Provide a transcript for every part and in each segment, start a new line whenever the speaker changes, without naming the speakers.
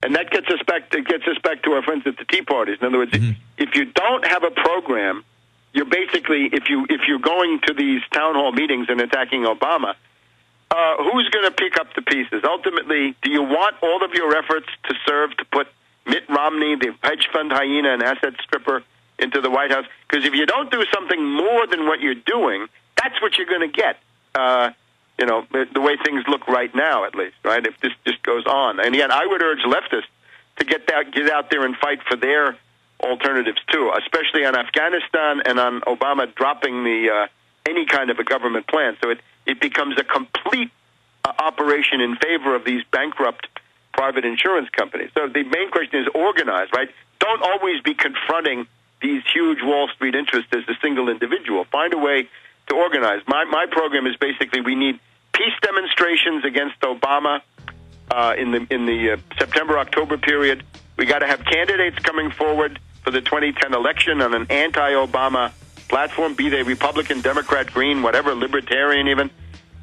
And that gets us back to our friends at the Tea Parties. In other words, if you don't have a program, you're basically, if you're going to these town hall meetings and attacking Obama, who's going to pick up the pieces? Ultimately, do you want all of your efforts to serve to put Mitt Romney, the hedge fund hyena and asset stripper, into the White House? Because if you don't do something more than what you're doing, that's what you're going to get. The way things look right now, at least, right? If this just goes on. And again, I would urge leftists to get out there and fight for their alternatives, too, especially on Afghanistan and on Obama dropping any kind of a government plan. So it becomes a complete operation in favor of these bankrupt private insurance companies. So the main question is organize, right? Don't always be confronting these huge Wall Street interests as a single individual. Find a way to organize. My program is basically we need peace demonstrations against Obama in the September-October period. We got to have candidates coming forward for the 2010 election on an anti-Obama platform, be they Republican, Democrat, Green, whatever, Libertarian even.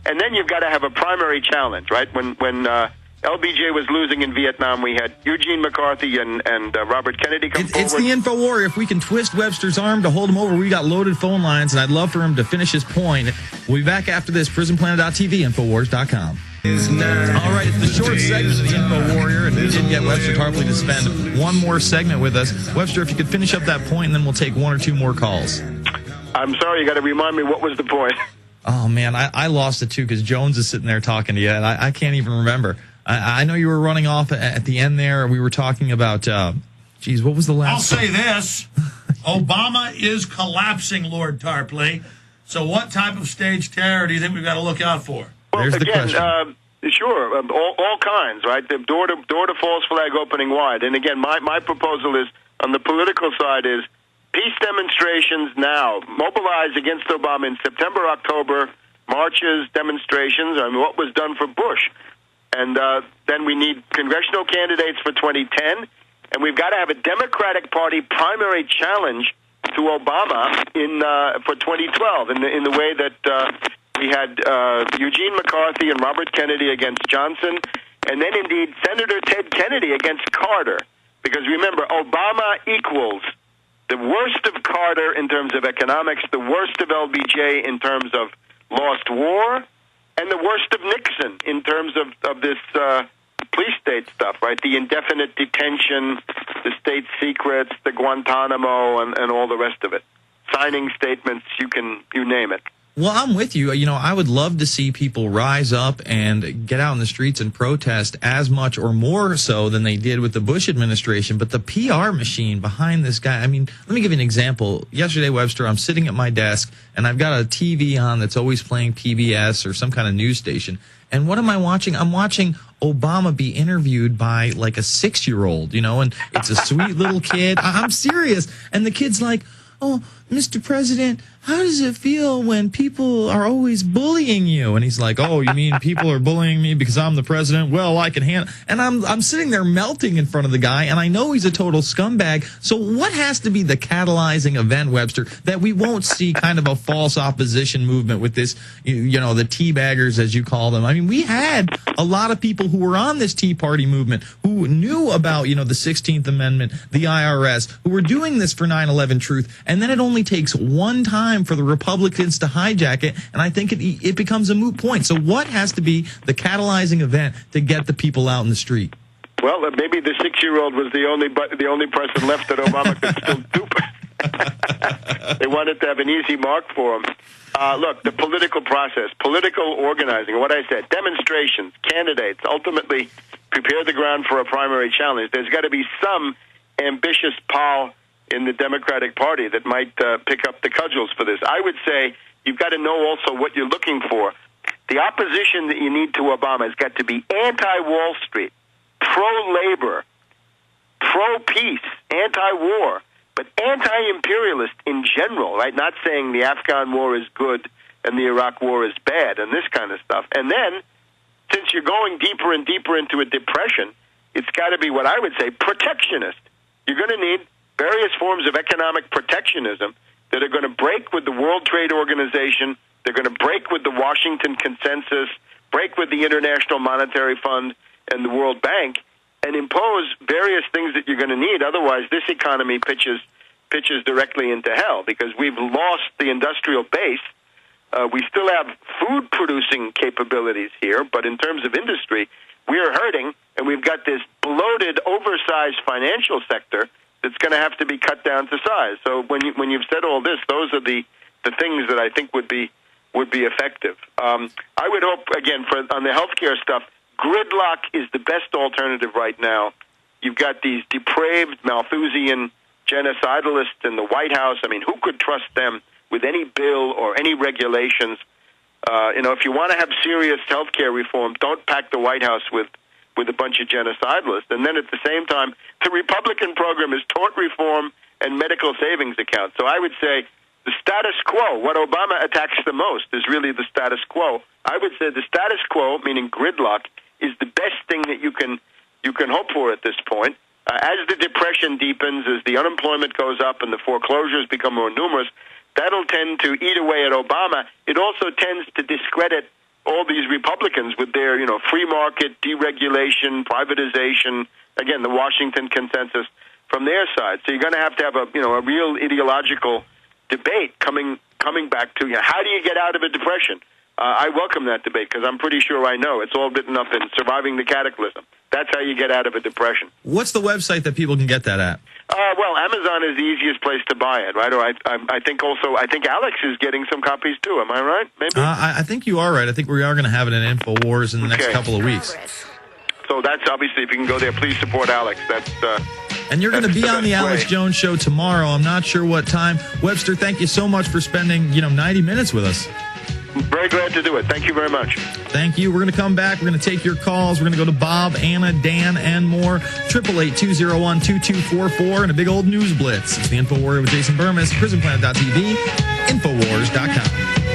And then you've got to have a primary challenge, right? When LBJ was losing in Vietnam, we had Eugene McCarthy and Robert Kennedy come forward.
It's the Infowarrior. If we can twist Webster's arm to hold him over, we got loaded phone lines, and I'd love for him to finish his point. We'll be back after this. PrisonPlanet.tv, Infowars.com. All right, it's the short segment of the Infowarrior, and we did get Webster Tarpley to spend one more segment with us. Webster, if you could finish up that point, and then we'll take one or two more calls.
I'm sorry, you got to remind me, what was the point?
Oh, man, I lost it, too, because Jones is sitting there talking to you, and I can't even remember. I know you were running off at the end there. We were talking about, what was the last
I'll say this. Obama is collapsing, Lord Tarpley. So what type of stage terror do you think we've got to look out for?
Well,
there's
again,
the question.
Sure, all kinds, right? The door to false flag opening wide. And again, my proposal is, on the political side, is peace demonstrations now. Mobilize against Obama in September, October, marches, demonstrations. I mean, what was done for Bush. And then we need congressional candidates for 2010, and we've got to have a Democratic Party primary challenge to Obama for 2012 in the way that we had Eugene McCarthy and Robert Kennedy against Johnson, and then indeed Senator Ted Kennedy against Carter. Because remember, Obama equals the worst of Carter in terms of economics, the worst of LBJ in terms of lost war, and the worst of Nixon in terms of this police state stuff, right? The indefinite detention, the state secrets, the Guantanamo, and all the rest of it. Signing statements, you name it.
Well, I'm with you. I would love to see people rise up and get out in the streets and protest as much or more so than they did with the Bush administration. But the PR machine behind this guy, let me give you an example. Yesterday, Webster, I'm sitting at my desk, and I've got a TV on that's always playing PBS or some kind of news station. And what am I watching? I'm watching Obama be interviewed by like a 6-year-old, and it's a sweet little kid. I'm serious. And the kid's like, "Oh, Mr. President, how does it feel when people are always bullying you?" And he's like, "Oh, you mean people are bullying me because I'm the president? Well, I can handle." And I'm sitting there melting in front of the guy, and I know he's a total scumbag. So what has to be the catalyzing event, Webster, that we won't see kind of a false opposition movement with this, the teabaggers, as you call them? We had a lot of people who were on this Tea Party movement who knew about, the 16th Amendment, the IRS, who were doing this for 9/11 truth, and then it only takes one time for the Republicans to hijack it, and I think it becomes a moot point. So what has to be the catalyzing event to get the people out in the street?
Well, maybe the 6-year-old was the only person left that Obama could still dupe. They wanted to have an easy mark for him. Look, the political process, political organizing, what I said, demonstrations, candidates, ultimately prepare the ground for a primary challenge. There's got to be some ambitious pal in the Democratic Party that might pick up the cudgels for this. I would say you've got to know also what you're looking for. The opposition that you need to Obama has got to be anti-Wall Street, pro-labor, pro-peace, anti-war, but anti-imperialist in general, right? Not saying the Afghan war is good and the Iraq war is bad and this kind of stuff. And then, since you're going deeper and deeper into a depression, it's got to be what I would say protectionist. You're going to need various forms of economic protectionism that are going to break with the World Trade Organization, they're going to break with the Washington Consensus, break with the International Monetary Fund and the World Bank, and impose various things that you're going to need. Otherwise, this economy pitches directly into hell because we've lost the industrial base. We still have food-producing capabilities here, but in terms of industry, we are hurting, and we've got this bloated, oversized financial sector that's going to have to be cut down to size. So when you've said all this, those are the things that I think would be effective. I would hope, again, on the healthcare stuff, gridlock is the best alternative right now. You've got these depraved Malthusian genocidalists in the White House. I mean, who could trust them with any bill or any regulations? If you want to have serious healthcare reform, don't pack the White House with a bunch of genocidalists. And then at the same time, the Republican program is tort reform and medical savings accounts. So I would say the status quo, what Obama attacks the most, is really the status quo. I would say the status quo, meaning gridlock, is the best thing that you can hope for at this point. As the depression deepens, as the unemployment goes up and the foreclosures become more numerous, that'll tend to eat away at Obama. It also tends to discredit all these Republicans with their, free market, deregulation, privatization, again, the Washington consensus from their side. So you're going to have a real ideological debate coming back to, how do you get out of a depression? I welcome that debate because I'm pretty sure I know. It's all written up in Surviving the Cataclysm. That's how you get out of a depression.
What's the website that people can get that at?
Well, Amazon is the easiest place to buy it, right? Or I think Alex is getting some copies too. Am I right? Maybe.
I think you are right. I think we are going to have it in Infowars in the next couple of weeks.
So that's obviously, if you can go there, please support Alex.
And you're going to be on the Alex Jones Show tomorrow. I'm not sure what time. Webster, thank you so much for spending 90 minutes with us.
Very glad to do it. Thank you very much.
Thank you. We're going to come back. We're going to take your calls. We're going to go to Bob, Anna, Dan, and more. 888-201-2244 and a big old news blitz. It's the Infowarrior with Jason Bermas, prisonplanet.tv, Infowars.com.